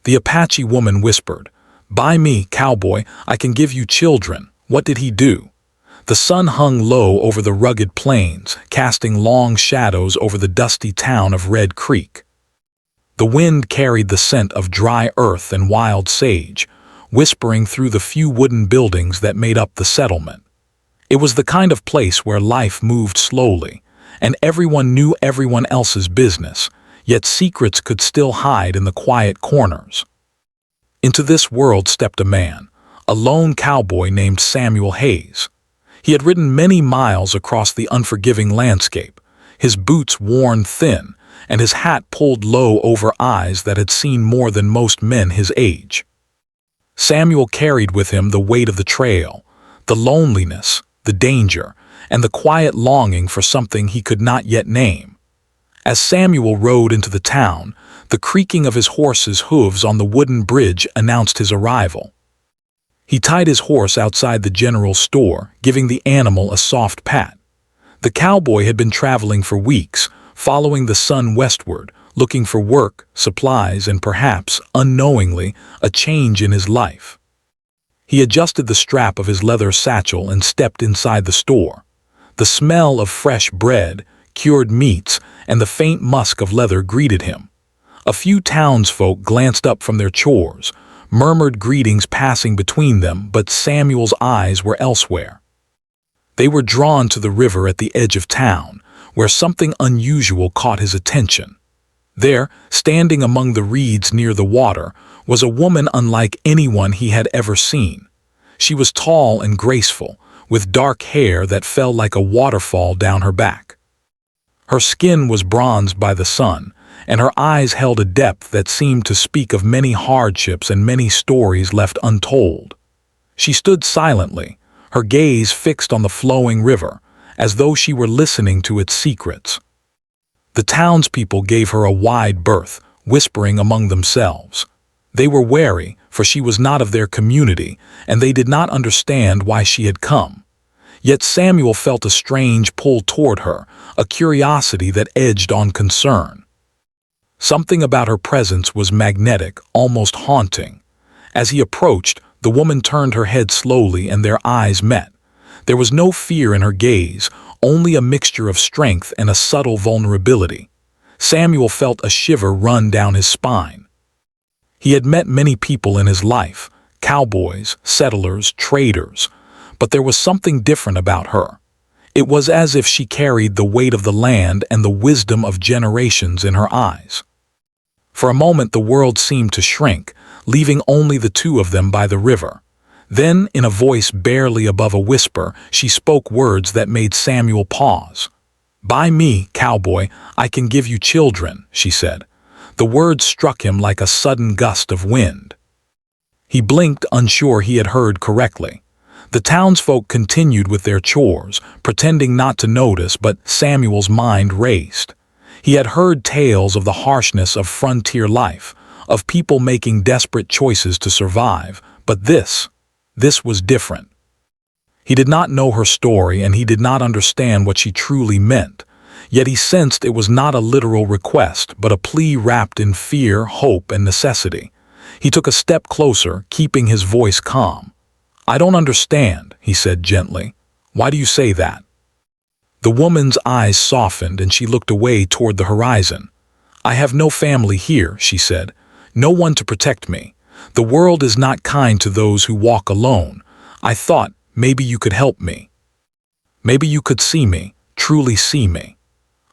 The Apache woman whispered, "By me, Cowboy, I can give you children." What did he do? The sun hung low over the rugged plains, casting long shadows over the dusty town of Red Creek. The wind carried the scent of dry earth and wild sage, whispering through the few wooden buildings that made up the settlement. It was the kind of place where life moved slowly, and everyone knew everyone else's business, yet secrets could still hide in the quiet corners. Into this world stepped a man, a lone cowboy named Samuel Hayes. He had ridden many miles across the unforgiving landscape, his boots worn thin, and his hat pulled low over eyes that had seen more than most men his age. Samuel carried with him the weight of the trail, the loneliness, the danger, and the quiet longing for something he could not yet name. As Samuel rode into the town, the creaking of his horse's hooves on the wooden bridge announced his arrival. He tied his horse outside the general store, giving the animal a soft pat. The cowboy had been traveling for weeks, following the sun westward, looking for work, supplies, and perhaps, unknowingly, a change in his life. He adjusted the strap of his leather satchel and stepped inside the store. The smell of fresh bread, cured meats, and the faint musk of leather greeted him. A few townsfolk glanced up from their chores, murmured greetings passing between them, but Samuel's eyes were elsewhere. They were drawn to the river at the edge of town, where something unusual caught his attention. There, standing among the reeds near the water, was a woman unlike anyone he had ever seen. She was tall and graceful, with dark hair that fell like a waterfall down her back. Her skin was bronzed by the sun, and her eyes held a depth that seemed to speak of many hardships and many stories left untold. She stood silently, her gaze fixed on the flowing river, as though she were listening to its secrets. The townspeople gave her a wide berth, whispering among themselves. They were wary, for she was not of their community, and they did not understand why she had come. Yet Samuel felt a strange pull toward her, a curiosity that edged on concern. Something about her presence was magnetic, almost haunting. As he approached, the woman turned her head slowly and their eyes met. There was no fear in her gaze, only a mixture of strength and a subtle vulnerability. Samuel felt a shiver run down his spine. He had met many people in his life, cowboys, settlers, traders, but there was something different about her. It was as if she carried the weight of the land and the wisdom of generations in her eyes. For a moment the world seemed to shrink, leaving only the two of them by the river. Then, in a voice barely above a whisper, she spoke words that made Samuel pause. "By me, Cowboy, I can give you children," she said. The words struck him like a sudden gust of wind. He blinked, unsure he had heard correctly. The townsfolk continued with their chores, pretending not to notice, but Samuel's mind raced. He had heard tales of the harshness of frontier life, of people making desperate choices to survive, but this was different. He did not know her story, and he did not understand what she truly meant, yet he sensed it was not a literal request, but a plea wrapped in fear, hope, and necessity. He took a step closer, keeping his voice calm. "I don't understand," he said gently. "Why do you say that?" The woman's eyes softened and she looked away toward the horizon. "I have no family here," she said. "No one to protect me. The world is not kind to those who walk alone. I thought maybe you could help me. Maybe you could see me, truly see me."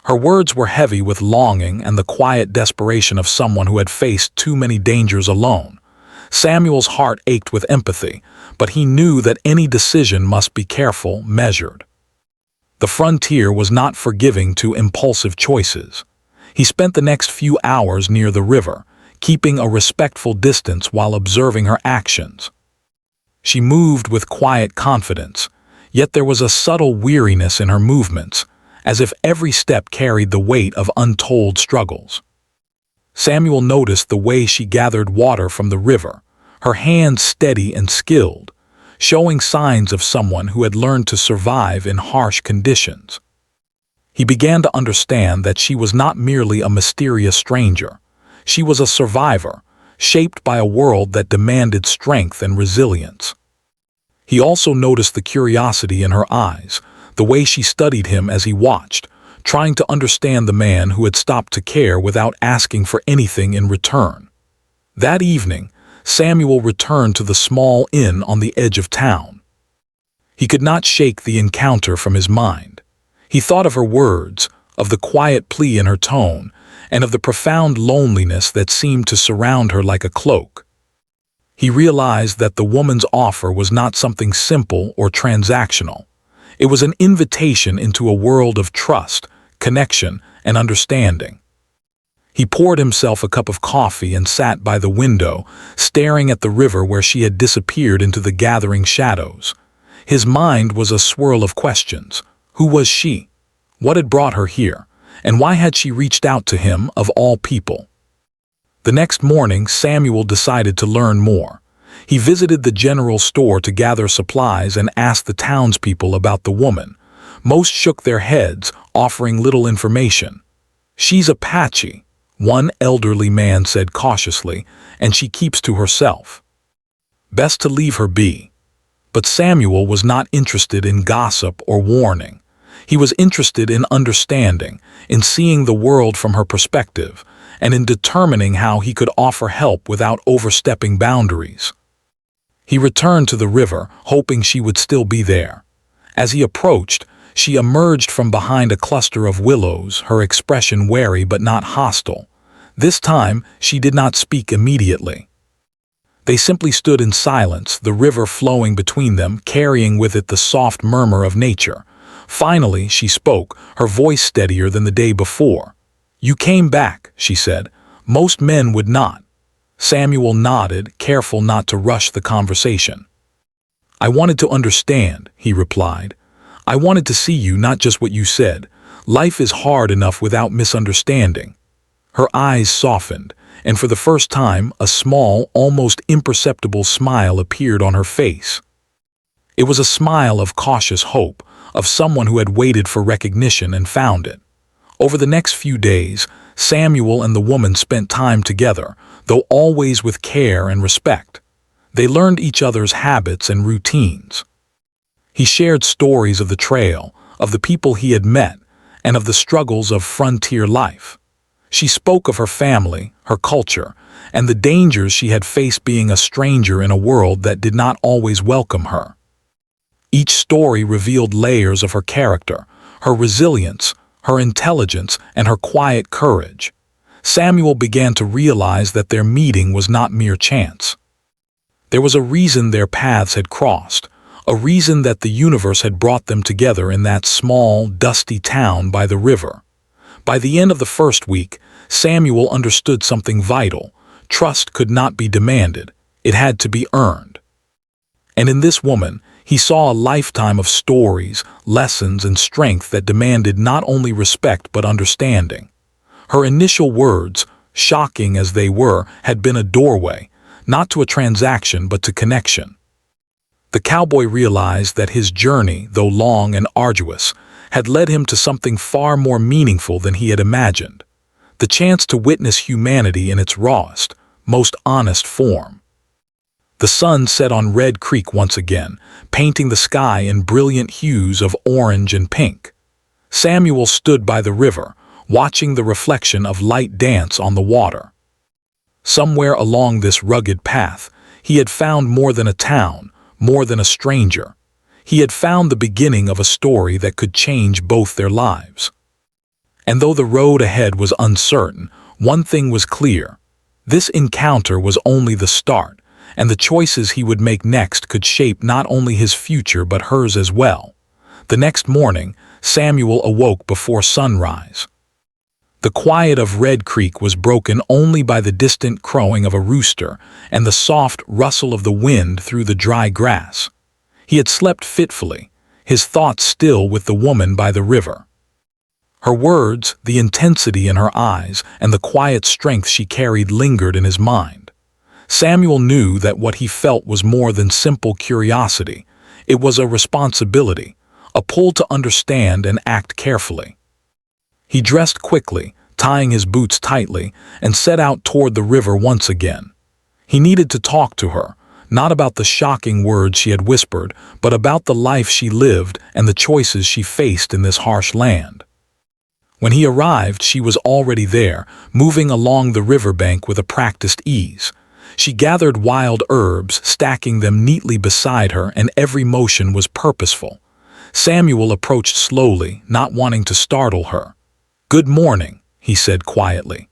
Her words were heavy with longing and the quiet desperation of someone who had faced too many dangers alone. Samuel's heart ached with empathy, but he knew that any decision must be careful, measured. The frontier was not forgiving to impulsive choices. He spent the next few hours near the river, keeping a respectful distance while observing her actions. She moved with quiet confidence, yet there was a subtle weariness in her movements, as if every step carried the weight of untold struggles. Samuel noticed the way she gathered water from the river, her hands steady and skilled, showing signs of someone who had learned to survive in harsh conditions. He began to understand that she was not merely a mysterious stranger. She was a survivor, shaped by a world that demanded strength and resilience. He also noticed the curiosity in her eyes, the way she studied him as he watched, trying to understand the man who had stopped to care without asking for anything in return. That evening, Samuel returned to the small inn on the edge of town. He could not shake the encounter from his mind. He thought of her words, of the quiet plea in her tone, and of the profound loneliness that seemed to surround her like a cloak. He realized that the woman's offer was not something simple or transactional. It was an invitation into a world of trust, connection, and understanding. He poured himself a cup of coffee and sat by the window, staring at the river where she had disappeared into the gathering shadows. His mind was a swirl of questions. Who was she? What had brought her here? And why had she reached out to him, of all people? The next morning, Samuel decided to learn more. He visited the general store to gather supplies and asked the townspeople about the woman. Most shook their heads, offering little information. "She's Apache," one elderly man said cautiously, "and she keeps to herself. Best to leave her be." But Samuel was not interested in gossip or warning. He was interested in understanding, in seeing the world from her perspective, and in determining how he could offer help without overstepping boundaries. He returned to the river, hoping she would still be there. As he approached, she emerged from behind a cluster of willows, her expression wary but not hostile. This time, she did not speak immediately. They simply stood in silence, the river flowing between them, carrying with it the soft murmur of nature. Finally, she spoke, her voice steadier than the day before. "You came back," she said. "Most men would not." Samuel nodded, careful not to rush the conversation. "I wanted to understand," he replied. "I wanted to see you, not just what you said. Life is hard enough without misunderstanding." Her eyes softened, and for the first time, a small, almost imperceptible smile appeared on her face. It was a smile of cautious hope, of someone who had waited for recognition and found it. Over the next few days, Samuel and the woman spent time together, though always with care and respect. They learned each other's habits and routines. He shared stories of the trail, of the people he had met, and of the struggles of frontier life. She spoke of her family, her culture, and the dangers she had faced being a stranger in a world that did not always welcome her. Each story revealed layers of her character, her resilience, her intelligence, and her quiet courage. Samuel began to realize that their meeting was not mere chance. There was a reason their paths had crossed, a reason that the universe had brought them together in that small, dusty town by the river. By the end of the first week, Samuel understood something vital. Trust could not be demanded, it had to be earned. And in this woman, he saw a lifetime of stories, lessons, and strength that demanded not only respect but understanding. Her initial words, shocking as they were, had been a doorway, not to a transaction but to connection. The cowboy realized that his journey, though long and arduous, had led him to something far more meaningful than he had imagined. The chance to witness humanity in its rawest, most honest form. The sun set on Red Creek once again, painting the sky in brilliant hues of orange and pink. Samuel stood by the river, watching the reflection of light dance on the water. Somewhere along this rugged path, he had found more than a town, more than a stranger. He had found the beginning of a story that could change both their lives. And though the road ahead was uncertain, one thing was clear. This encounter was only the start, and the choices he would make next could shape not only his future but hers as well. The next morning, Samuel awoke before sunrise. The quiet of Red Creek was broken only by the distant crowing of a rooster and the soft rustle of the wind through the dry grass. He had slept fitfully, his thoughts still with the woman by the river. Her words, the intensity in her eyes, and the quiet strength she carried lingered in his mind. Samuel knew that what he felt was more than simple curiosity. It was a responsibility, a pull to understand and act carefully. He dressed quickly, tying his boots tightly, and set out toward the river once again. He needed to talk to her, not about the shocking words she had whispered, but about the life she lived and the choices she faced in this harsh land. When he arrived, she was already there, moving along the riverbank with a practiced ease. She gathered wild herbs, stacking them neatly beside her, and every motion was purposeful. Samuel approached slowly, not wanting to startle her. "Good morning," he said quietly.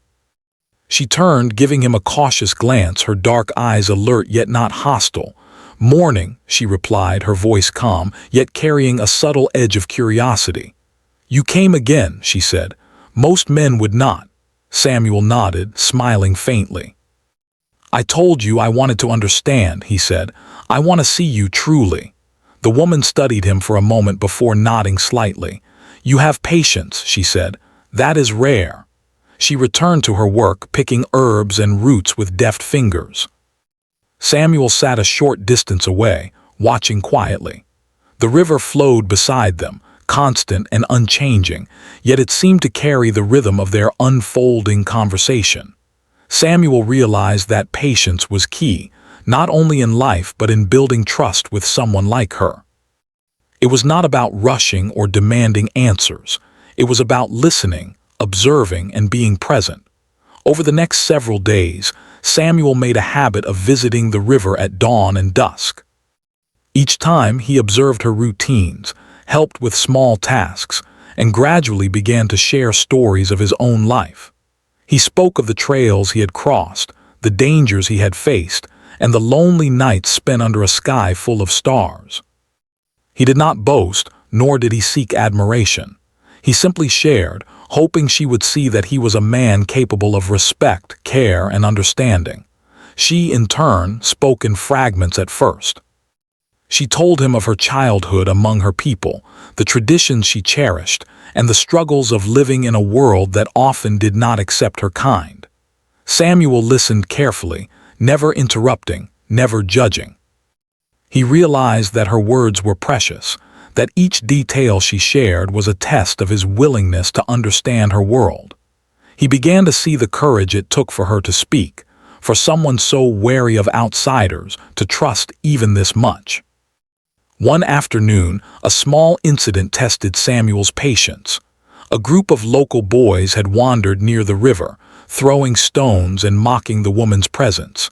She turned, giving him a cautious glance, her dark eyes alert yet not hostile. "Morning," she replied, her voice calm, yet carrying a subtle edge of curiosity. "You came again," she said. "Most men would not." Samuel nodded, smiling faintly. "I told you I wanted to understand," he said. "I want to see you truly." The woman studied him for a moment before nodding slightly. "You have patience," she said. "That is rare." She returned to her work, picking herbs and roots with deft fingers. Samuel sat a short distance away, watching quietly. The river flowed beside them, constant and unchanging, yet it seemed to carry the rhythm of their unfolding conversation. Samuel realized that patience was key, not only in life but in building trust with someone like her. It was not about rushing or demanding answers. It was about listening, observing, and being present. Over the next several days, Samuel made a habit of visiting the river at dawn and dusk. Each time he observed her routines, helped with small tasks, and gradually began to share stories of his own life. He spoke of the trails he had crossed, the dangers he had faced, and the lonely nights spent under a sky full of stars. He did not boast, nor did he seek admiration. He simply shared, hoping she would see that he was a man capable of respect, care, and understanding. She, in turn, spoke in fragments at first. She told him of her childhood among her people, the traditions she cherished, and the struggles of living in a world that often did not accept her kind. Samuel listened carefully, never interrupting, never judging. He realized that her words were precious, that each detail she shared was a test of his willingness to understand her world. He began to see the courage it took for her to speak, for someone so wary of outsiders to trust even this much. One afternoon, a small incident tested Samuel's patience. A group of local boys had wandered near the river, throwing stones and mocking the woman's presence.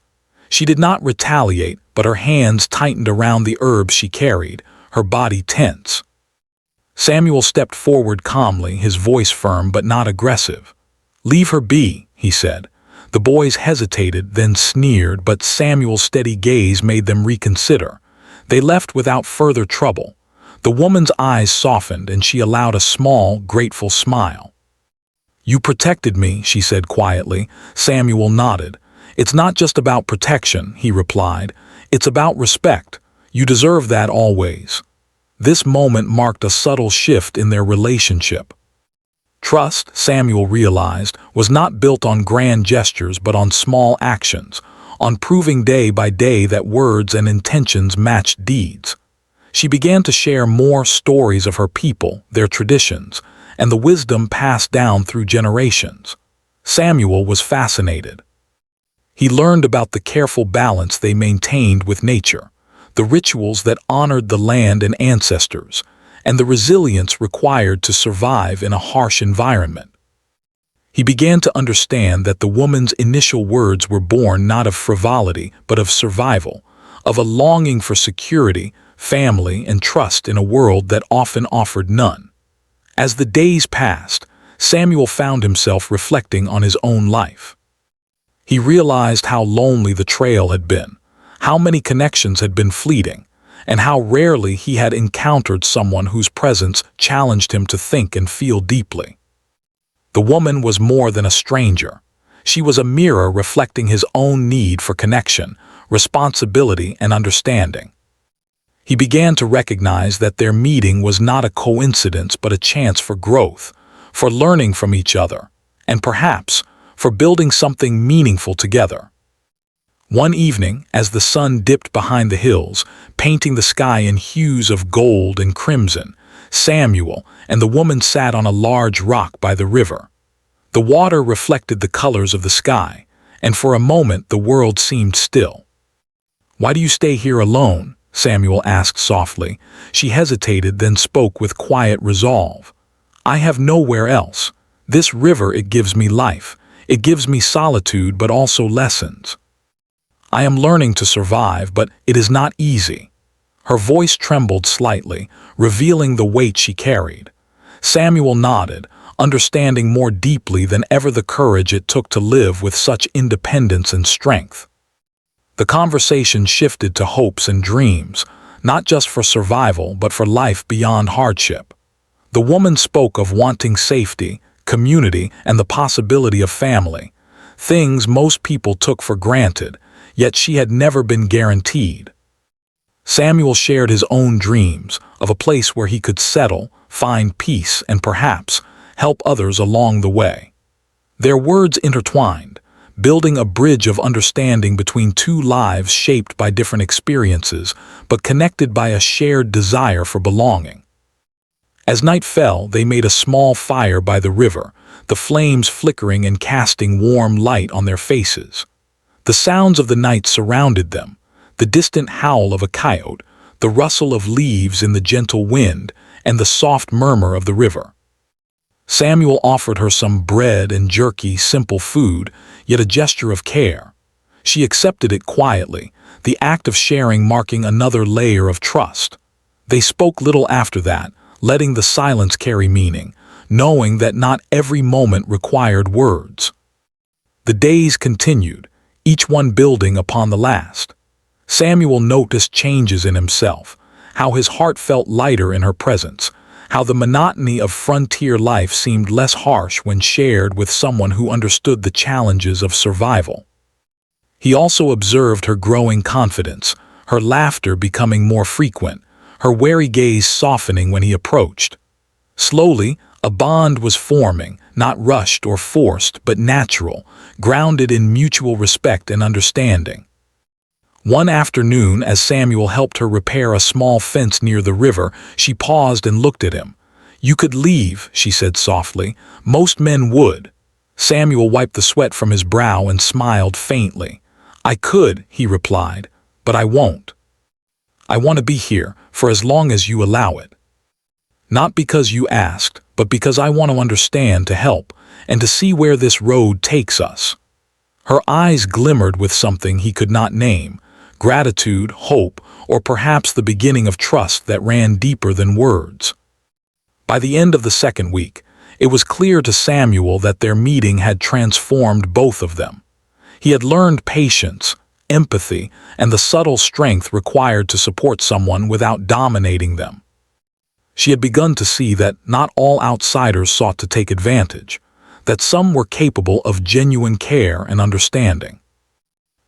She did not retaliate, but her hands tightened around the herbs she carried, her body tense. Samuel stepped forward calmly, his voice firm but not aggressive. "Leave her be," he said. The boys hesitated, then sneered, but Samuel's steady gaze made them reconsider. They left without further trouble. The woman's eyes softened, and she allowed a small, grateful smile. "You protected me," she said quietly. Samuel nodded. "It's not just about protection," he replied. "It's about respect. You deserve that always." This moment marked a subtle shift in their relationship. Trust, Samuel realized, was not built on grand gestures but on small actions, on proving day by day that words and intentions matched deeds. She began to share more stories of her people, their traditions, and the wisdom passed down through generations. Samuel was fascinated. He learned about the careful balance they maintained with nature, the rituals that honored the land and ancestors, and the resilience required to survive in a harsh environment. He began to understand that the woman's initial words were born not of frivolity but of survival, of a longing for security, family, and trust in a world that often offered none. As the days passed, Samuel found himself reflecting on his own life. He realized how lonely the trail had been, how many connections had been fleeting, and how rarely he had encountered someone whose presence challenged him to think and feel deeply. The woman was more than a stranger. She was a mirror reflecting his own need for connection, responsibility, and understanding. He began to recognize that their meeting was not a coincidence but a chance for growth, for learning from each other, and perhaps for building something meaningful together. One evening, as the sun dipped behind the hills, painting the sky in hues of gold and crimson, Samuel and the woman sat on a large rock by the river. The water reflected the colors of the sky, and for a moment the world seemed still. "Why do you stay here alone?" Samuel asked softly. She hesitated, then spoke with quiet resolve. "I have nowhere else. This river, it gives me life. It gives me solitude, but also lessons. I am learning to survive, but it is not easy." Her voice trembled slightly, revealing the weight she carried. Samuel nodded, understanding more deeply than ever the courage it took to live with such independence and strength. The conversation shifted to hopes and dreams, not just for survival but for life beyond hardship. The woman spoke of wanting safety, community, and the possibility of family, things most people took for granted, yet she had never been guaranteed. Samuel shared his own dreams of a place where he could settle, find peace, and perhaps help others along the way. Their words intertwined, building a bridge of understanding between two lives shaped by different experiences, but connected by a shared desire for belonging. As night fell, they made a small fire by the river, the flames flickering and casting warm light on their faces. The sounds of the night surrounded them, the distant howl of a coyote, the rustle of leaves in the gentle wind, and the soft murmur of the river. Samuel offered her some bread and jerky, simple food, yet a gesture of care. She accepted it quietly, the act of sharing marking another layer of trust. They spoke little after that, letting the silence carry meaning, knowing that not every moment required words. The days continued, each one building upon the last. Samuel noticed changes in himself, how his heart felt lighter in her presence, how the monotony of frontier life seemed less harsh when shared with someone who understood the challenges of survival. He also observed her growing confidence, her laughter becoming more frequent, her wary gaze softening when he approached. Slowly, a bond was forming, not rushed or forced, but natural, grounded in mutual respect and understanding. One afternoon, as Samuel helped her repair a small fence near the river, she paused and looked at him. "You could leave," she said softly. "Most men would." Samuel wiped the sweat from his brow and smiled faintly. "I could," he replied, "but I won't. I want to be here for as long as you allow it. Not because you asked, but because I want to understand, to help, and to see where this road takes us." Her eyes glimmered with something he could not name, gratitude, hope, or perhaps the beginning of trust that ran deeper than words. By the end of the second week, it was clear to Samuel that their meeting had transformed both of them. He had learned patience, empathy, and the subtle strength required to support someone without dominating them. She had begun to see that not all outsiders sought to take advantage, that some were capable of genuine care and understanding.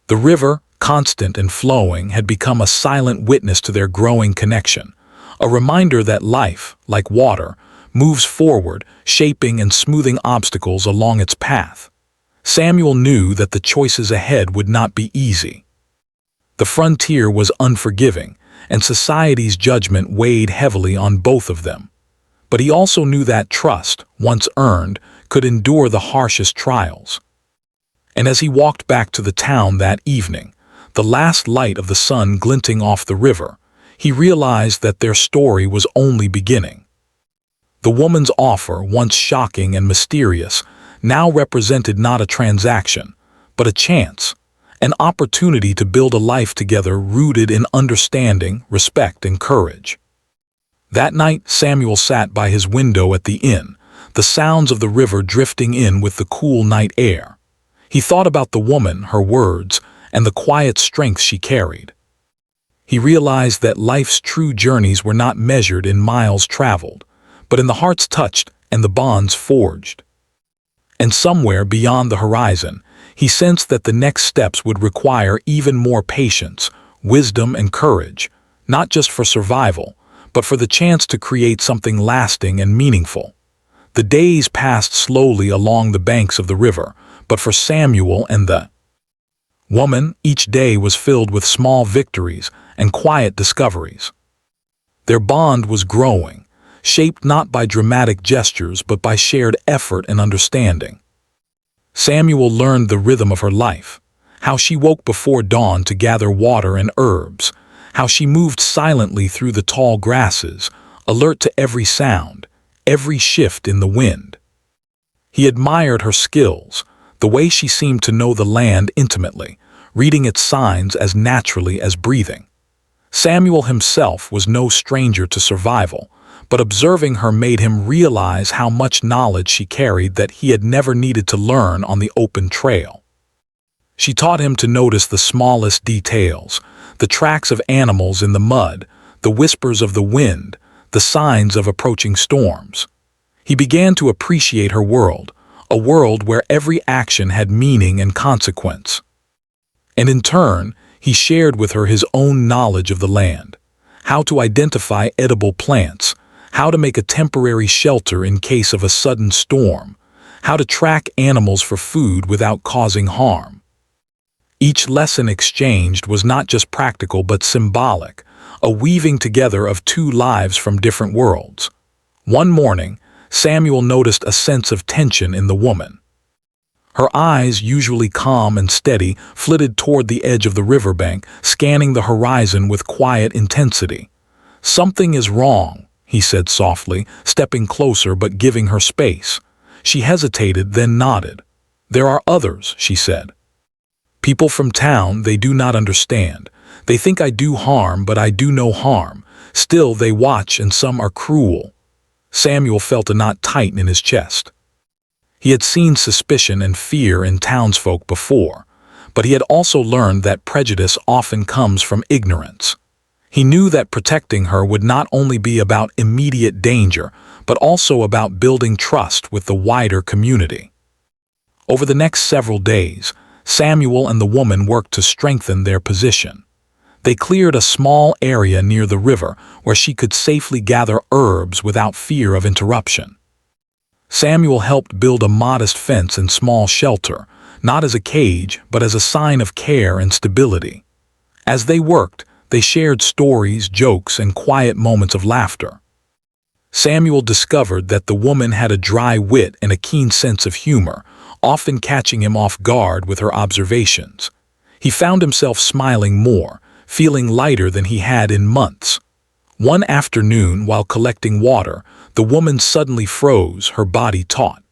The river, constant and flowing, had become a silent witness to their growing connection, a reminder that life, like water, moves forward, shaping and smoothing obstacles along its path. Samuel knew that the choices ahead would not be easy. The frontier was unforgiving, and society's judgment weighed heavily on both of them. But he also knew that trust, once earned, could endure the harshest trials. And as he walked back to the town that evening, the last light of the sun glinting off the river, he realized that their story was only beginning. The woman's offer, once shocking and mysterious, now represented not a transaction, but a chance, an opportunity to build a life together rooted in understanding, respect, and courage. That night, Samuel sat by his window at the inn, the sounds of the river drifting in with the cool night air. He thought about the woman, her words, and the quiet strength she carried. He realized that life's true journeys were not measured in miles traveled, but in the hearts touched and the bonds forged. And somewhere beyond the horizon, he sensed that the next steps would require even more patience, wisdom, and courage, not just for survival, but for the chance to create something lasting and meaningful. The days passed slowly along the banks of the river, but for Samuel and the woman, each day was filled with small victories and quiet discoveries. Their bond was growing, shaped not by dramatic gestures but by shared effort and understanding. Samuel learned the rhythm of her life, how she woke before dawn to gather water and herbs, how she moved silently through the tall grasses, alert to every sound, every shift in the wind. He admired her skills, the way she seemed to know the land intimately, reading its signs as naturally as breathing. Samuel himself was no stranger to survival, but observing her made him realize how much knowledge she carried that he had never needed to learn on the open trail. She taught him to notice the smallest details, the tracks of animals in the mud, the whispers of the wind, the signs of approaching storms. He began to appreciate her world, a world where every action had meaning and consequence. And in turn, he shared with her his own knowledge of the land, how to identify edible plants, how to make a temporary shelter in case of a sudden storm, how to track animals for food without causing harm. Each lesson exchanged was not just practical but symbolic, a weaving together of two lives from different worlds. One morning, Samuel noticed a sense of tension in the woman. Her eyes, usually calm and steady, flitted toward the edge of the riverbank, scanning the horizon with quiet intensity. "Something is wrong," he said softly, stepping closer but giving her space. She hesitated, then nodded. "There are others," she said. "People from town, they do not understand. They think I do harm, but I do no harm. Still, they watch, and some are cruel." Samuel felt a knot tighten in his chest. He had seen suspicion and fear in townsfolk before, but he had also learned that prejudice often comes from ignorance. He knew that protecting her would not only be about immediate danger, but also about building trust with the wider community. Over the next several days, Samuel and the woman worked to strengthen their position. They cleared a small area near the river where she could safely gather herbs without fear of interruption. Samuel helped build a modest fence and small shelter, not as a cage, but as a sign of care and stability. As they worked, they shared stories, jokes, and quiet moments of laughter. Samuel discovered that the woman had a dry wit and a keen sense of humor, often catching him off guard with her observations. He found himself smiling more, feeling lighter than he had in months. One afternoon, while collecting water, the woman suddenly froze, her body taut.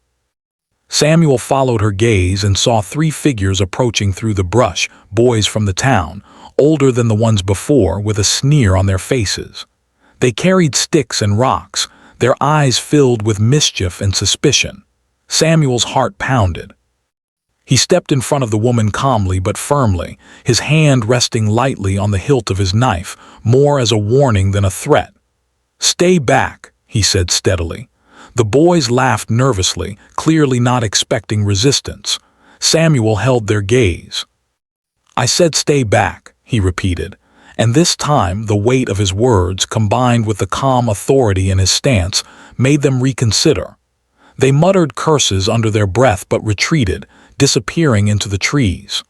Samuel followed her gaze and saw three figures approaching through the brush, boys from the town, older than the ones before, with a sneer on their faces. They carried sticks and rocks, their eyes filled with mischief and suspicion. Samuel's heart pounded. He stepped in front of the woman calmly but firmly, his hand resting lightly on the hilt of his knife, more as a warning than a threat. "Stay back," he said steadily. The boys laughed nervously, clearly not expecting resistance. Samuel held their gaze. "I said stay back," he repeated, and this time the weight of his words, combined with the calm authority in his stance, made them reconsider. They muttered curses under their breath but retreated, disappearing into the trees.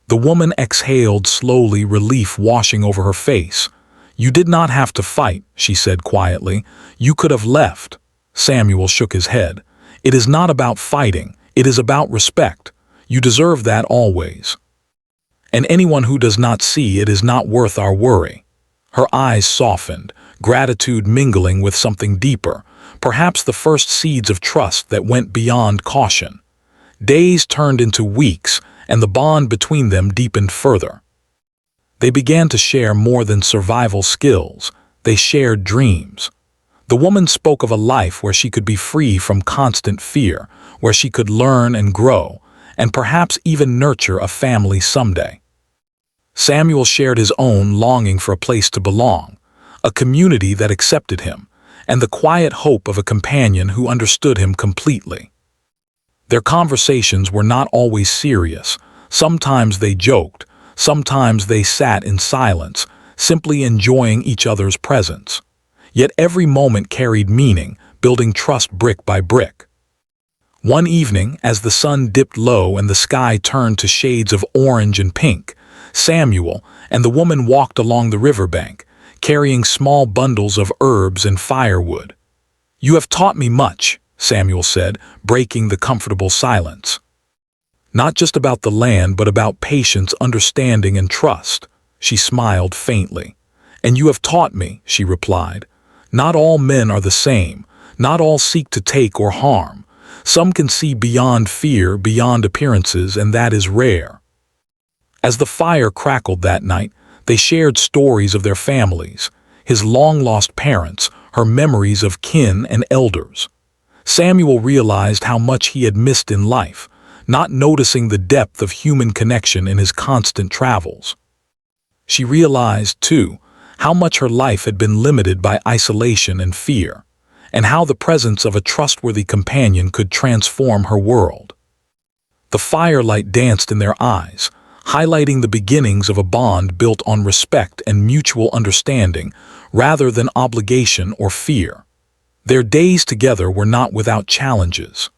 The woman exhaled slowly, relief washing over her face. "You did not have to fight," she said quietly. "You could have left." Samuel shook his head. "It is not about fighting. It is about respect. You deserve that always. And anyone who does not see it is not worth our worry." Her eyes softened, gratitude mingling with something deeper, perhaps the first seeds of trust that went beyond caution. Days turned into weeks, and the bond between them deepened further. They began to share more than survival skills. They shared dreams. The woman spoke of a life where she could be free from constant fear, where she could learn and grow, and perhaps even nurture a family someday. Samuel shared his own longing for a place to belong, a community that accepted him, and the quiet hope of a companion who understood him completely. Their conversations were not always serious. Sometimes they joked, sometimes they sat in silence, simply enjoying each other's presence. Yet every moment carried meaning, building trust brick by brick. One evening, as the sun dipped low and the sky turned to shades of orange and pink, Samuel and the woman walked along the riverbank, carrying small bundles of herbs and firewood. "You have taught me much," Samuel said, breaking the comfortable silence. Not just about the land, but about patience, understanding, and trust. She smiled faintly. And you have taught me, she replied. Not all men are the same. Not all seek to take or harm. Some can see beyond fear, beyond appearances, and that is rare. As the fire crackled that night, they shared stories of their families, his long-lost parents, her memories of kin and elders. Samuel realized how much he had missed in life, not noticing the depth of human connection in his constant travels. She realized, too, how much her life had been limited by isolation and fear, and how the presence of a trustworthy companion could transform her world. The firelight danced in their eyes, highlighting the beginnings of a bond built on respect and mutual understanding rather than obligation or fear. Their days together were not without challenges.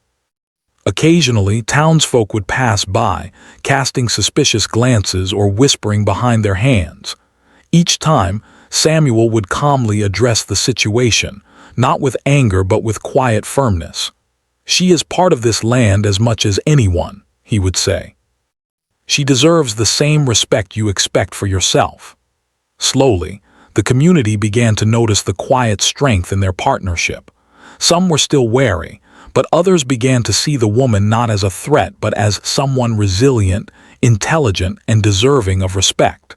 Occasionally, townsfolk would pass by, casting suspicious glances or whispering behind their hands. Each time, Samuel would calmly address the situation, not with anger but with quiet firmness. She is part of this land as much as anyone, he would say. She deserves the same respect you expect for yourself. Slowly, the community began to notice the quiet strength in their partnership. Some were still wary, but others began to see the woman not as a threat but as someone resilient, intelligent, and deserving of respect.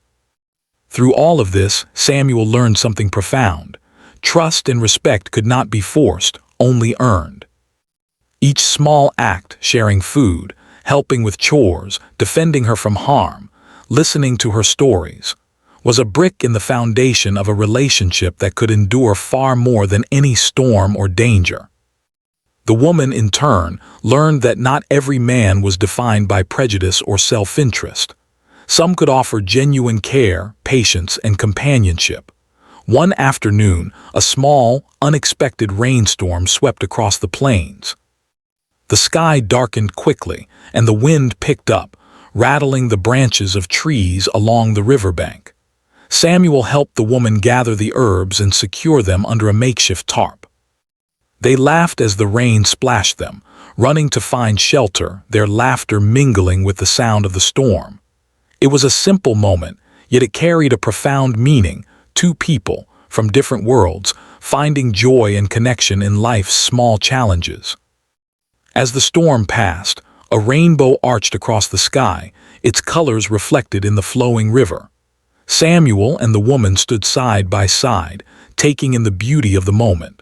Through all of this, Samuel learned something profound. Trust and respect could not be forced, only earned. Each small act, sharing food, helping with chores, defending her from harm, listening to her stories, was a brick in the foundation of a relationship that could endure far more than any storm or danger. The woman, in turn, learned that not every man was defined by prejudice or self-interest. Some could offer genuine care, patience, and companionship. One afternoon, a small, unexpected rainstorm swept across the plains. The sky darkened quickly, and the wind picked up, rattling the branches of trees along the riverbank. Samuel helped the woman gather the herbs and secure them under a makeshift tarp. They laughed as the rain splashed them, running to find shelter, their laughter mingling with the sound of the storm. It was a simple moment, yet it carried a profound meaning. Two people, from different worlds, finding joy and connection in life's small challenges. As the storm passed, a rainbow arched across the sky, its colors reflected in the flowing river. Samuel and the woman stood side by side, taking in the beauty of the moment.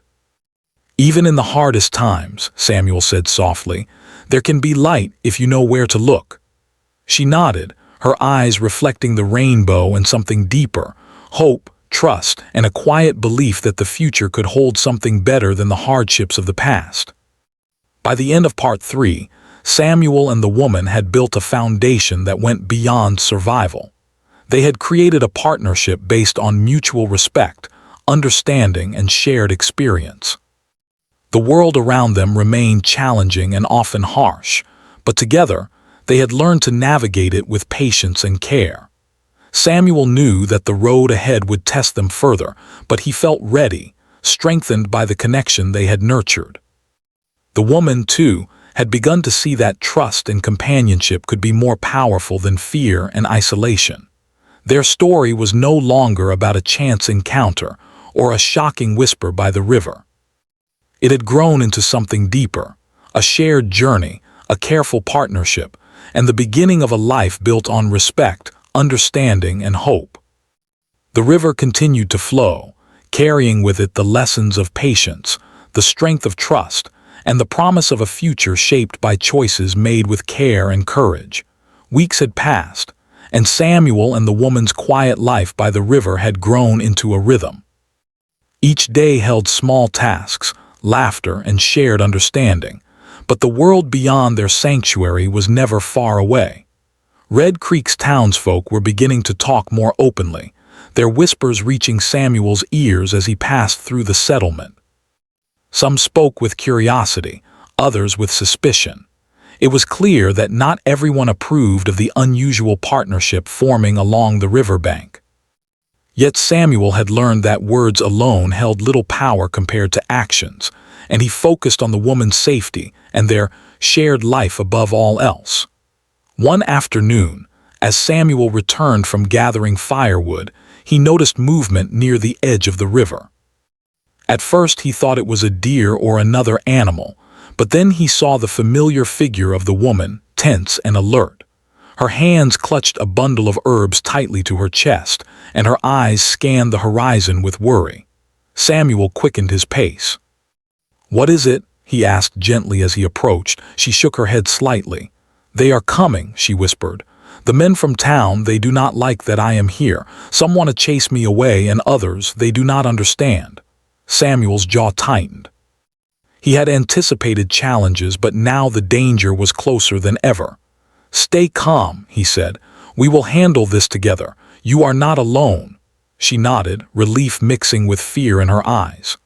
Even in the hardest times, Samuel said softly, there can be light if you know where to look. She nodded, her eyes reflecting the rainbow and something deeper, hope, trust, and a quiet belief that the future could hold something better than the hardships of the past. By the end of part 3, Samuel and the woman had built a foundation that went beyond survival. They had created a partnership based on mutual respect, understanding, and shared experience. The world around them remained challenging and often harsh, but together, they had learned to navigate it with patience and care. Samuel knew that the road ahead would test them further, but he felt ready, strengthened by the connection they had nurtured. The woman, too, had begun to see that trust and companionship could be more powerful than fear and isolation. Their story was no longer about a chance encounter or a shocking whisper by the river. It had grown into something deeper, a shared journey, a careful partnership, and the beginning of a life built on respect, understanding, and hope. The river continued to flow, carrying with it the lessons of patience, the strength of trust, and the promise of a future shaped by choices made with care and courage. Weeks had passed, and Samuel and the woman's quiet life by the river had grown into a rhythm. Each day held small tasks, laughter, and shared understanding, but the world beyond their sanctuary was never far away. Red Creek's townsfolk were beginning to talk more openly, their whispers reaching Samuel's ears as he passed through the settlement. Some spoke with curiosity, others with suspicion. It was clear that not everyone approved of the unusual partnership forming along the riverbank. Yet Samuel had learned that words alone held little power compared to actions, and he focused on the woman's safety and their shared life above all else. One afternoon, as Samuel returned from gathering firewood, he noticed movement near the edge of the river. At first he thought it was a deer or another animal, but then he saw the familiar figure of the woman, tense and alert. Her hands clutched a bundle of herbs tightly to her chest, and her eyes scanned the horizon with worry. Samuel quickened his pace. "What is it?" he asked gently as he approached. She shook her head slightly. "They are coming," she whispered. "The men from town, they do not like that I am here. Some want to chase me away, and others, they do not understand." Samuel's jaw tightened. He had anticipated challenges, but now the danger was closer than ever. "Stay calm," he said. "We will handle this together. You are not alone." She nodded, relief mixing with fear in her eyes.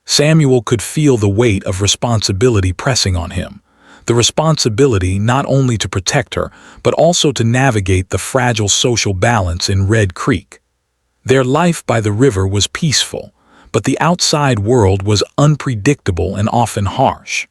Samuel could feel the weight of responsibility pressing on him. The responsibility not only to protect her, but also to navigate the fragile social balance in Red Creek. Their life by the river was peaceful, but the outside world was unpredictable and often harsh.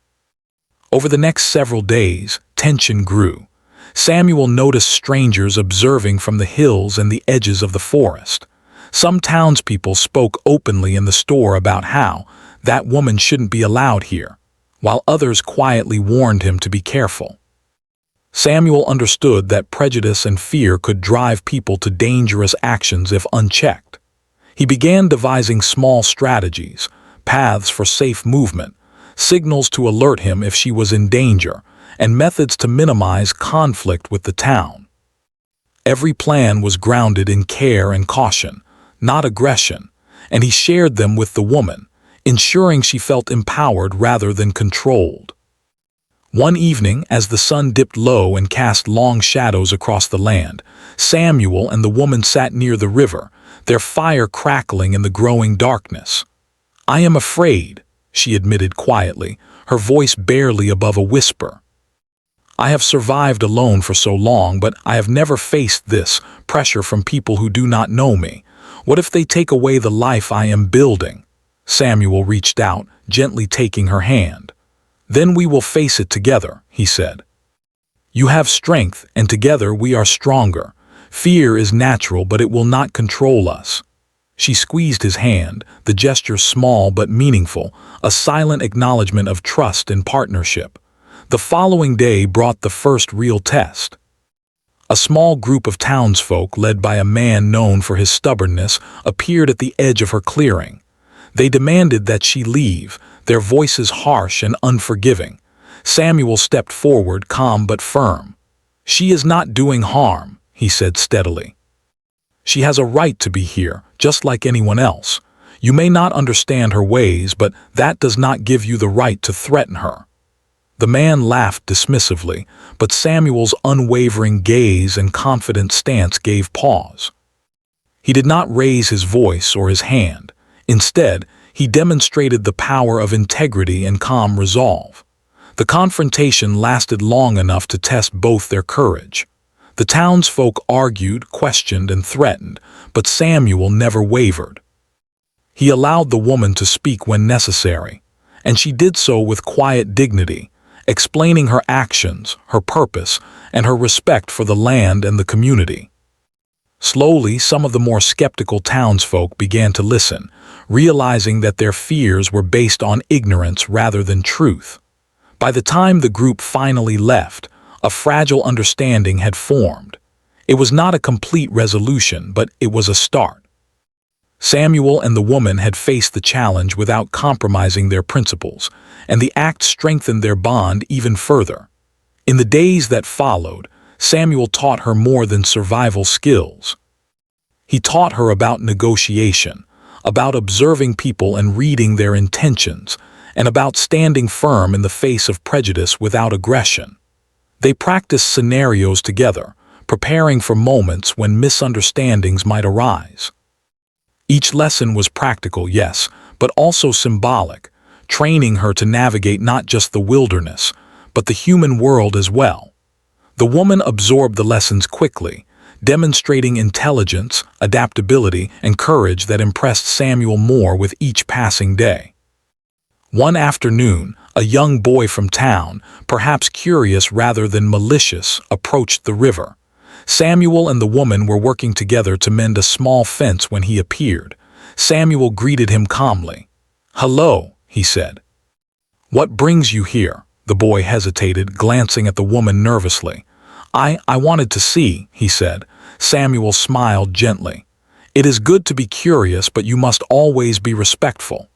Over the next several days, tension grew. Samuel noticed strangers observing from the hills and the edges of the forest. Some townspeople spoke openly in the store about how that woman shouldn't be allowed here, while others quietly warned him to be careful. Samuel understood that prejudice and fear could drive people to dangerous actions if unchecked. He began devising small strategies, paths for safe movement, signals to alert him if she was in danger, and methods to minimize conflict with the town. Every plan was grounded in care and caution, not aggression, and he shared them with the woman, ensuring she felt empowered rather than controlled. One evening, as the sun dipped low and cast long shadows across the land, Samuel and the woman sat near the river, their fire crackling in the growing darkness. "I am afraid," she admitted quietly, her voice barely above a whisper. "I have survived alone for so long, but I have never faced this pressure from people who do not know me. What if they take away the life I am building?" Samuel reached out, gently taking her hand. "Then we will face it together," he said. "You have strength, and together we are stronger. Fear is natural, but it will not control us." She squeezed his hand, the gesture small but meaningful, a silent acknowledgement of trust and partnership. The following day brought the first real test. A small group of townsfolk, led by a man known for his stubbornness, appeared at the edge of her clearing. They demanded that she leave, their voices harsh and unforgiving. Samuel stepped forward, calm but firm. "She is not doing harm," he said steadily. "She has a right to be here, just like anyone else. You may not understand her ways, but that does not give you the right to threaten her." The man laughed dismissively, but Samuel's unwavering gaze and confident stance gave pause. He did not raise his voice or his hand. Instead, he demonstrated the power of integrity and calm resolve. The confrontation lasted long enough to test both their courage. The townsfolk argued, questioned, and threatened, but Samuel never wavered. He allowed the woman to speak when necessary, and she did so with quiet dignity, explaining her actions, her purpose, and her respect for the land and the community. Slowly, some of the more skeptical townsfolk began to listen, realizing that their fears were based on ignorance rather than truth. By the time the group finally left, a fragile understanding had formed. It was not a complete resolution, but it was a start. Samuel and the woman had faced the challenge without compromising their principles, and the act strengthened their bond even further. In the days that followed, Samuel taught her more than survival skills. He taught her about negotiation, about observing people and reading their intentions, and about standing firm in the face of prejudice without aggression. They practiced scenarios together, preparing for moments when misunderstandings might arise. Each lesson was practical, yes, but also symbolic, training her to navigate not just the wilderness, but the human world as well. The woman absorbed the lessons quickly, demonstrating intelligence, adaptability, and courage that impressed Samuel more with each passing day. One afternoon, a young boy from town, perhaps curious rather than malicious, approached the river. Samuel and the woman were working together to mend a small fence when he appeared. Samuel greeted him calmly. "Hello," he said. "What brings you here?" The boy hesitated, glancing at the woman nervously. I wanted to see," he said. Samuel smiled gently. "It is good to be curious, but you must always be respectful.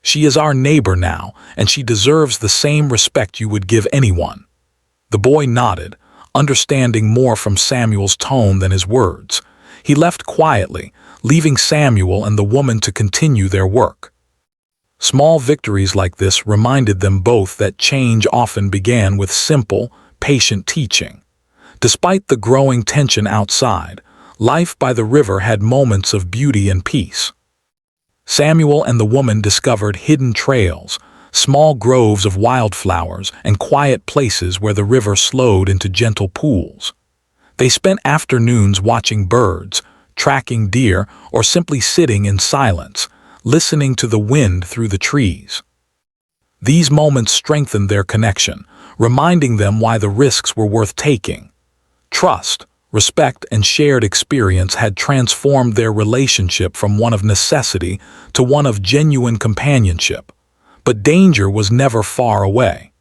She is our neighbor now, and she deserves the same respect you would give anyone." The boy nodded, understanding more from Samuel's tone than his words. He left quietly, leaving Samuel and the woman to continue their work. Small victories like this reminded them both that change often began with simple, patient teaching. Despite the growing tension outside, life by the river had moments of beauty and peace. Samuel and the woman discovered hidden trails, small groves of wildflowers, and quiet places where the river slowed into gentle pools. They spent afternoons watching birds, tracking deer, or simply sitting in silence, listening to the wind through the trees. These moments strengthened their connection, reminding them why the risks were worth taking. Trust, respect, and shared experience had transformed their relationship from one of necessity to one of genuine companionship. But danger was never far away.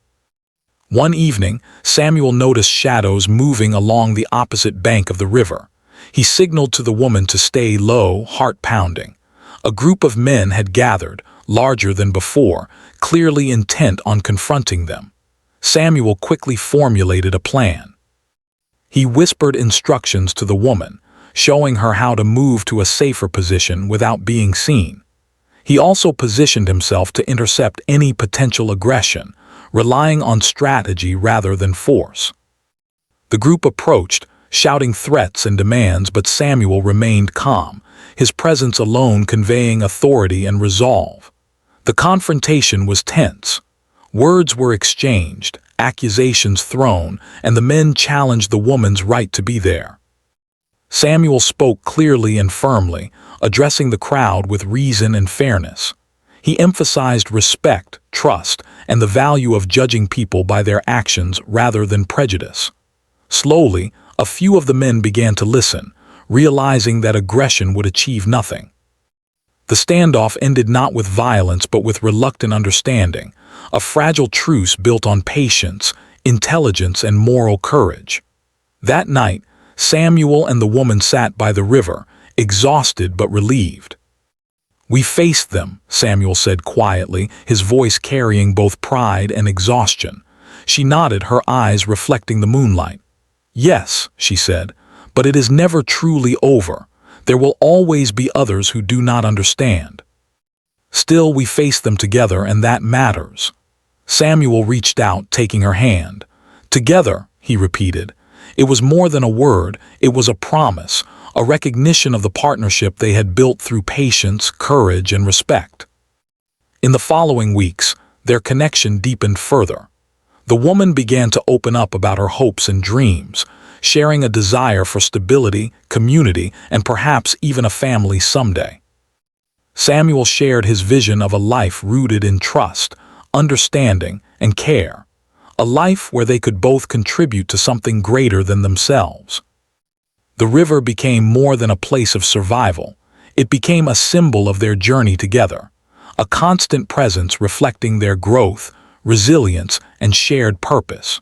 One evening, Samuel noticed shadows moving along the opposite bank of the river. He signaled to the woman to stay low, heart pounding. A group of men had gathered, larger than before, clearly intent on confronting them. Samuel quickly formulated a plan. He whispered instructions to the woman, showing her how to move to a safer position without being seen. He also positioned himself to intercept any potential aggression, relying on strategy rather than force. The group approached, shouting threats and demands, but Samuel remained calm, his presence alone conveying authority and resolve. The confrontation was tense. Words were exchanged, accusations thrown, and the men challenged the woman's right to be there. Samuel spoke clearly and firmly, addressing the crowd with reason and fairness. He emphasized respect, trust, and the value of judging people by their actions rather than prejudice. Slowly, a few of the men began to listen, realizing that aggression would achieve nothing. The standoff ended not with violence but with reluctant understanding, a fragile truce built on patience, intelligence, and moral courage. That night, Samuel and the woman sat by the river, exhausted but relieved. "We faced them," Samuel said quietly, his voice carrying both pride and exhaustion. She nodded, her eyes reflecting the moonlight. "Yes," she said, "but it is never truly over. There will always be others who do not understand. Still, we face them together, and that matters." Samuel reached out, taking her hand. "Together," he repeated. It was more than a word, it was a promise, a recognition of the partnership they had built through patience, courage, and respect. In the following weeks, their connection deepened further. The woman began to open up about her hopes and dreams, sharing a desire for stability, community, and perhaps even a family someday. Samuel shared his vision of a life rooted in trust, understanding, and care, a life where they could both contribute to something greater than themselves. The river became more than a place of survival. It became a symbol of their journey together, a constant presence reflecting their growth, resilience, and shared purpose.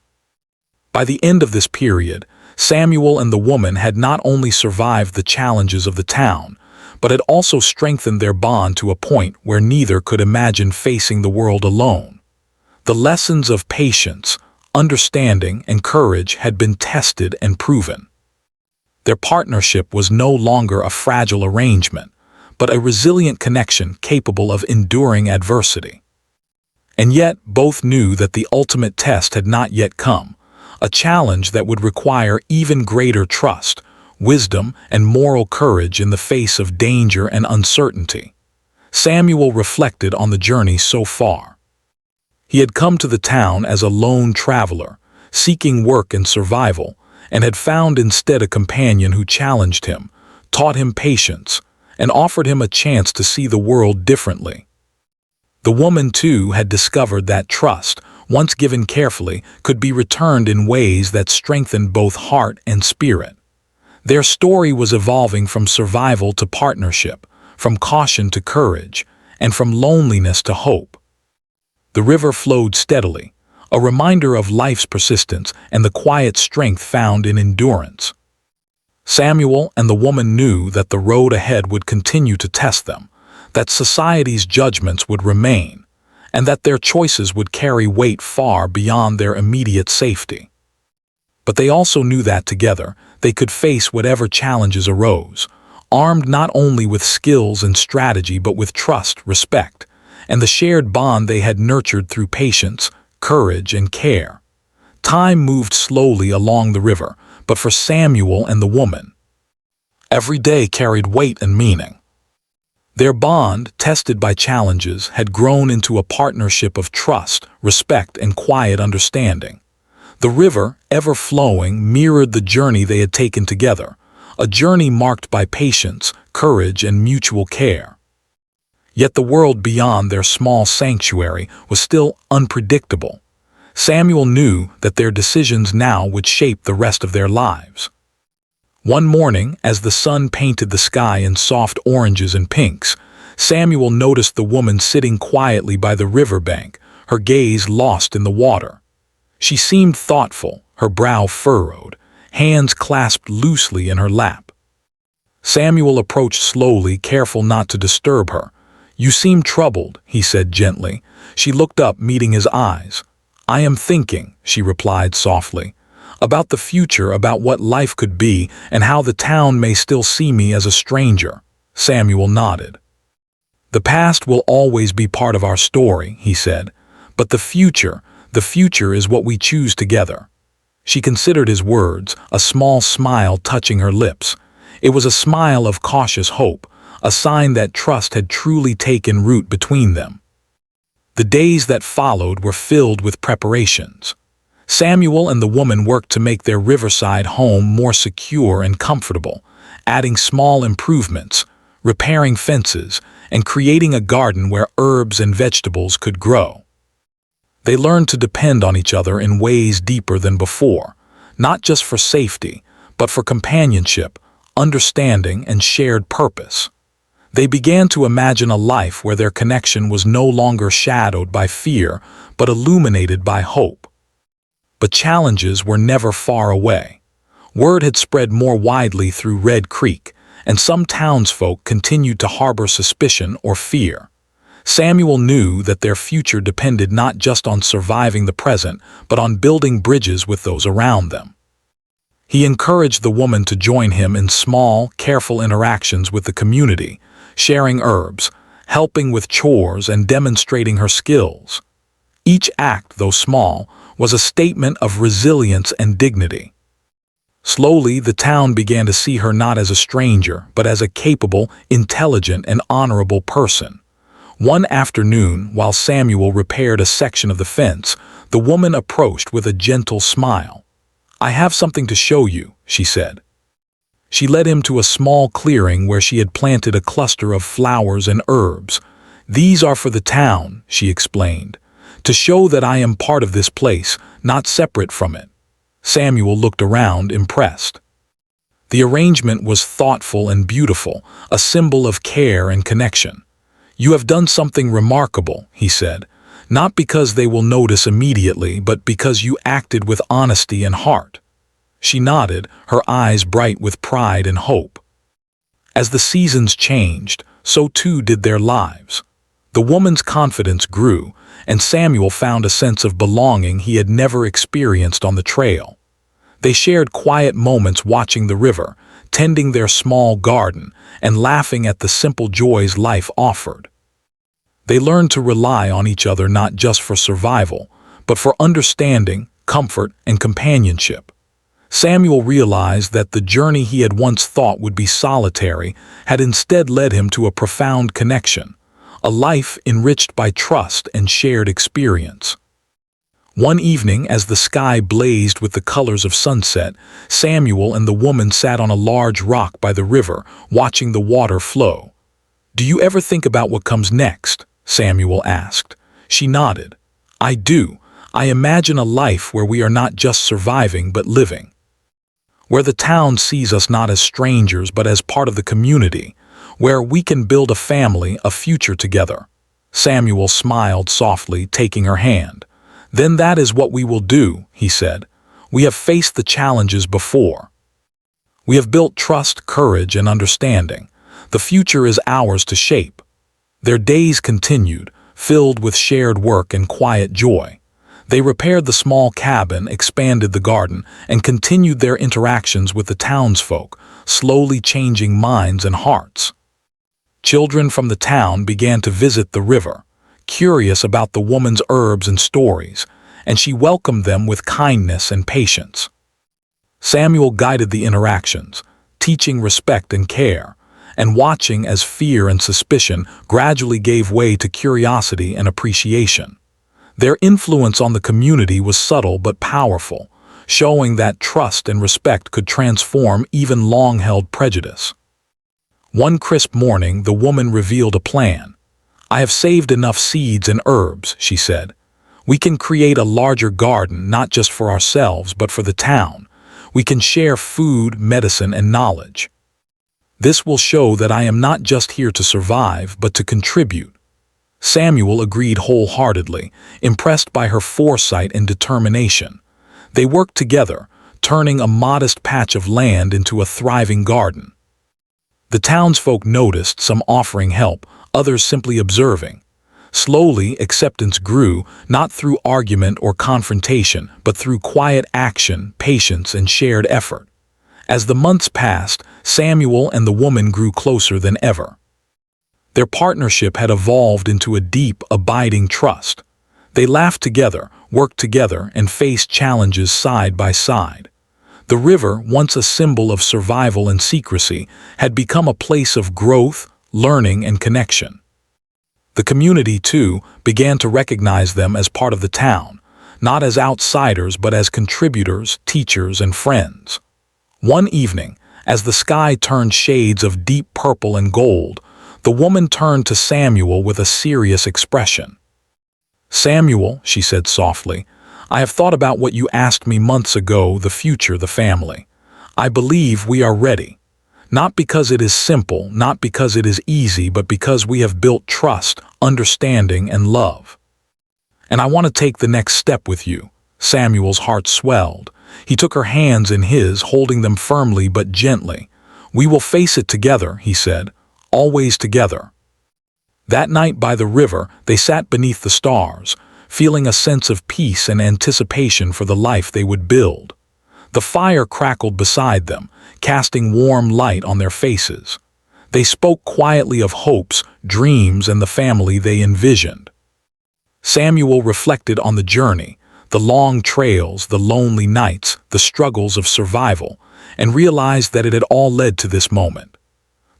By the end of this period, Samuel and the woman had not only survived the challenges of the town, but had also strengthened their bond to a point where neither could imagine facing the world alone. The lessons of patience, understanding, and courage had been tested and proven. Their partnership was no longer a fragile arrangement, but a resilient connection capable of enduring adversity. And yet, both knew that the ultimate test had not yet come, a challenge that would require even greater trust, wisdom, and moral courage in the face of danger and uncertainty. Samuel reflected on the journey so far. He had come to the town as a lone traveler, seeking work and survival, and had found instead a companion who challenged him, taught him patience, and offered him a chance to see the world differently. The woman, too, had discovered that trust, once given carefully, could be returned in ways that strengthened both heart and spirit. Their story was evolving from survival to partnership, from caution to courage, and from loneliness to hope. The river flowed steadily, a reminder of life's persistence and the quiet strength found in endurance. Samuel and the woman knew that the road ahead would continue to test them, that society's judgments would remain, and that their choices would carry weight far beyond their immediate safety. But they also knew that together they could face whatever challenges arose, armed not only with skills and strategy but with trust, respect, and the shared bond they had nurtured through patience, courage, and care. Time moved slowly along the river, but for Samuel and the woman, every day carried weight and meaning. Their bond, tested by challenges, had grown into a partnership of trust, respect, and quiet understanding. The river, ever flowing, mirrored the journey they had taken together, a journey marked by patience, courage, and mutual care. Yet the world beyond their small sanctuary was still unpredictable. Samuel knew that their decisions now would shape the rest of their lives. One morning, as the sun painted the sky in soft oranges and pinks, Samuel noticed the woman sitting quietly by the riverbank, her gaze lost in the water. She seemed thoughtful, her brow furrowed, hands clasped loosely in her lap. Samuel approached slowly, careful not to disturb her. "You seem troubled," he said gently. She looked up, meeting his eyes. "I am thinking," she replied softly, "about the future, about what life could be, and how the town may still see me as a stranger." Samuel nodded. "The past will always be part of our story," he said, "but the future is what we choose together." She considered his words, a small smile touching her lips. It was a smile of cautious hope, a sign that trust had truly taken root between them. The days that followed were filled with preparations. Samuel and the woman worked to make their riverside home more secure and comfortable, adding small improvements, repairing fences, and creating a garden where herbs and vegetables could grow. They learned to depend on each other in ways deeper than before, not just for safety, but for companionship, understanding, and shared purpose. They began to imagine a life where their connection was no longer shadowed by fear, but illuminated by hope. But challenges were never far away. Word had spread more widely through Red Creek, and some townsfolk continued to harbor suspicion or fear. Samuel knew that their future depended not just on surviving the present, but on building bridges with those around them. He encouraged the woman to join him in small, careful interactions with the community, sharing herbs, helping with chores, and demonstrating her skills. Each act, though small, was a statement of resilience and dignity. Slowly, the town began to see her not as a stranger, but as a capable, intelligent, and honorable person. One afternoon, while Samuel repaired a section of the fence, the woman approached with a gentle smile. "I have something to show you," she said. She led him to a small clearing where she had planted a cluster of flowers and herbs. "These are for the town," she explained, "to show that I am part of this place, not separate from it." Samuel looked around, impressed. The arrangement was thoughtful and beautiful, a symbol of care and connection. "You have done something remarkable," he said, "not because they will notice immediately, but because you acted with honesty and heart." She nodded, her eyes bright with pride and hope. As the seasons changed, so too did their lives. The woman's confidence grew, and Samuel found a sense of belonging he had never experienced on the trail. They shared quiet moments watching the river, tending their small garden, and laughing at the simple joys life offered. They learned to rely on each other not just for survival, but for understanding, comfort, and companionship. Samuel realized that the journey he had once thought would be solitary had instead led him to a profound connection, a life enriched by trust and shared experience. One evening, as the sky blazed with the colors of sunset, Samuel and the woman sat on a large rock by the river, watching the water flow. "Do you ever think about what comes next?" Samuel asked. She nodded. I do. I imagine a life where we are not just surviving but living. Where the town sees us not as strangers but as part of the community, where we can build a family, a future together. Samuel smiled softly, taking her hand. Then that is what we will do, he said. We have faced the challenges before. We have built trust, courage, and understanding. The future is ours to shape. Their days continued, filled with shared work and quiet joy. They repaired the small cabin, expanded the garden, and continued their interactions with the townsfolk, slowly changing minds and hearts. Children from the town began to visit the river, curious about the woman's herbs and stories, and she welcomed them with kindness and patience. Samuel guided the interactions, teaching respect and care, and watching as fear and suspicion gradually gave way to curiosity and appreciation. Their influence on the community was subtle but powerful, showing that trust and respect could transform even long-held prejudice. One crisp morning, the woman revealed a plan. I have saved enough seeds and herbs, she said. We can create a larger garden not just for ourselves but for the town. We can share food, medicine, and knowledge. This will show that I am not just here to survive but to contribute. Samuel agreed wholeheartedly, impressed by her foresight and determination. They worked together, turning a modest patch of land into a thriving garden. The townsfolk noticed, some offering help, others simply observing. Slowly, acceptance grew, not through argument or confrontation, but through quiet action, patience, and shared effort. As the months passed, Samuel and the woman grew closer than ever. Their partnership had evolved into a deep, abiding trust. They laughed together, worked together, and faced challenges side by side. The river, once a symbol of survival and secrecy, had become a place of growth, learning, and connection. The community, too, began to recognize them as part of the town, not as outsiders but as contributors, teachers, and friends. One evening, as the sky turned shades of deep purple and gold, the woman turned to Samuel with a serious expression. Samuel, she said softly, I have thought about what you asked me months ago, the future, the family. I believe we are ready. Not because it is simple, not because it is easy, but because we have built trust, understanding, and love. And I want to take the next step with you. Samuel's heart swelled. He took her hands in his, holding them firmly but gently. We will face it together, he said, always together. That night by the river, they sat beneath the stars, feeling a sense of peace and anticipation for the life they would build. The fire crackled beside them, casting warm light on their faces. They spoke quietly of hopes, dreams, and the family they envisioned. Samuel reflected on the journey, the long trails, the lonely nights, the struggles of survival, and realized that it had all led to this moment.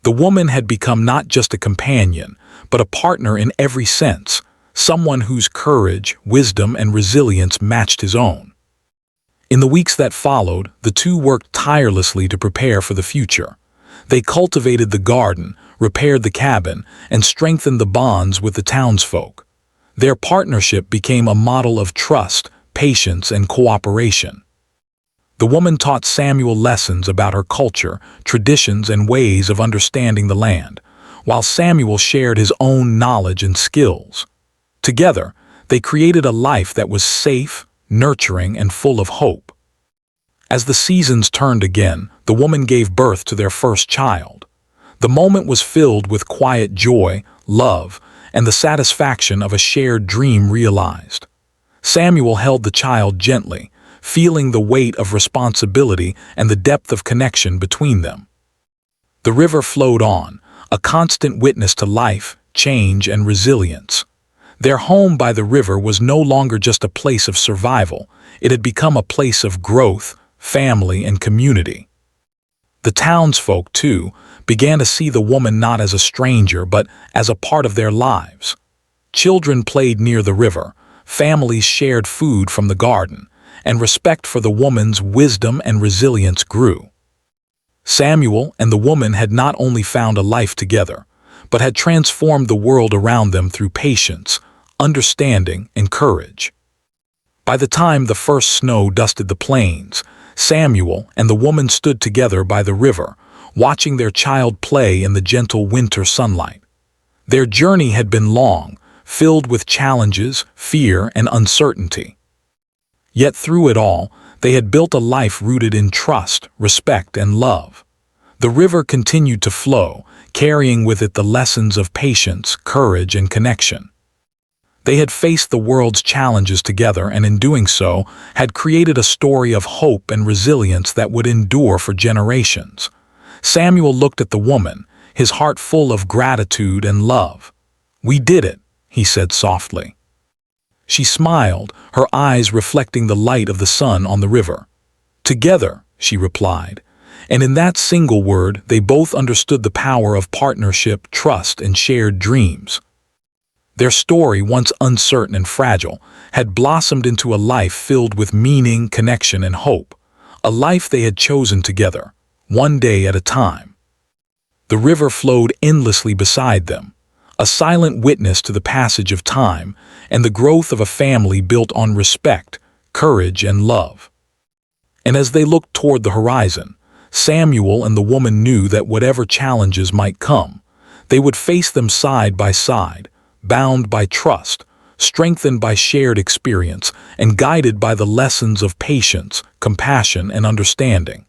The woman had become not just a companion, but a partner in every sense, someone whose courage, wisdom, and resilience matched his own. In the weeks that followed, the two worked tirelessly to prepare for the future. They cultivated the garden, repaired the cabin, and strengthened the bonds with the townsfolk. Their partnership became a model of trust, patience, and cooperation. The woman taught Samuel lessons about her culture, traditions, and ways of understanding the land, while Samuel shared his own knowledge and skills. Together, they created a life that was safe, nurturing, and full of hope. As the seasons turned again, the woman gave birth to their first child. The moment was filled with quiet joy, love, and the satisfaction of a shared dream realized. Samuel held the child gently, feeling the weight of responsibility and the depth of connection between them. The river flowed on, a constant witness to life, change, and resilience. Their home by the river was no longer just a place of survival, it had become a place of growth, family, and community. The townsfolk, too, began to see the woman not as a stranger but as a part of their lives. Children played near the river, families shared food from the garden, and respect for the woman's wisdom and resilience grew. Samuel and the woman had not only found a life together, but had transformed the world around them through patience, understanding, and courage. By the time the first snow dusted the plains, Samuel and the woman stood together by the river, watching their child play in the gentle winter sunlight. Their journey had been long, filled with challenges, fear, and uncertainty. Yet through it all, they had built a life rooted in trust, respect, and love. The river continued to flow, carrying with it the lessons of patience, courage, and connection. They had faced the world's challenges together and in doing so, had created a story of hope and resilience that would endure for generations. Samuel looked at the woman, his heart full of gratitude and love. "We did it," he said softly. She smiled, her eyes reflecting the light of the sun on the river. "Together," she replied, and in that single word they both understood the power of partnership, trust, and shared dreams. Their story, once uncertain and fragile, had blossomed into a life filled with meaning, connection, and hope. A life they had chosen together, one day at a time. The river flowed endlessly beside them, a silent witness to the passage of time and the growth of a family built on respect, courage, and love. And as they looked toward the horizon, Samuel and the woman knew that whatever challenges might come, they would face them side by side, bound by trust, strengthened by shared experience, and guided by the lessons of patience, compassion, and understanding.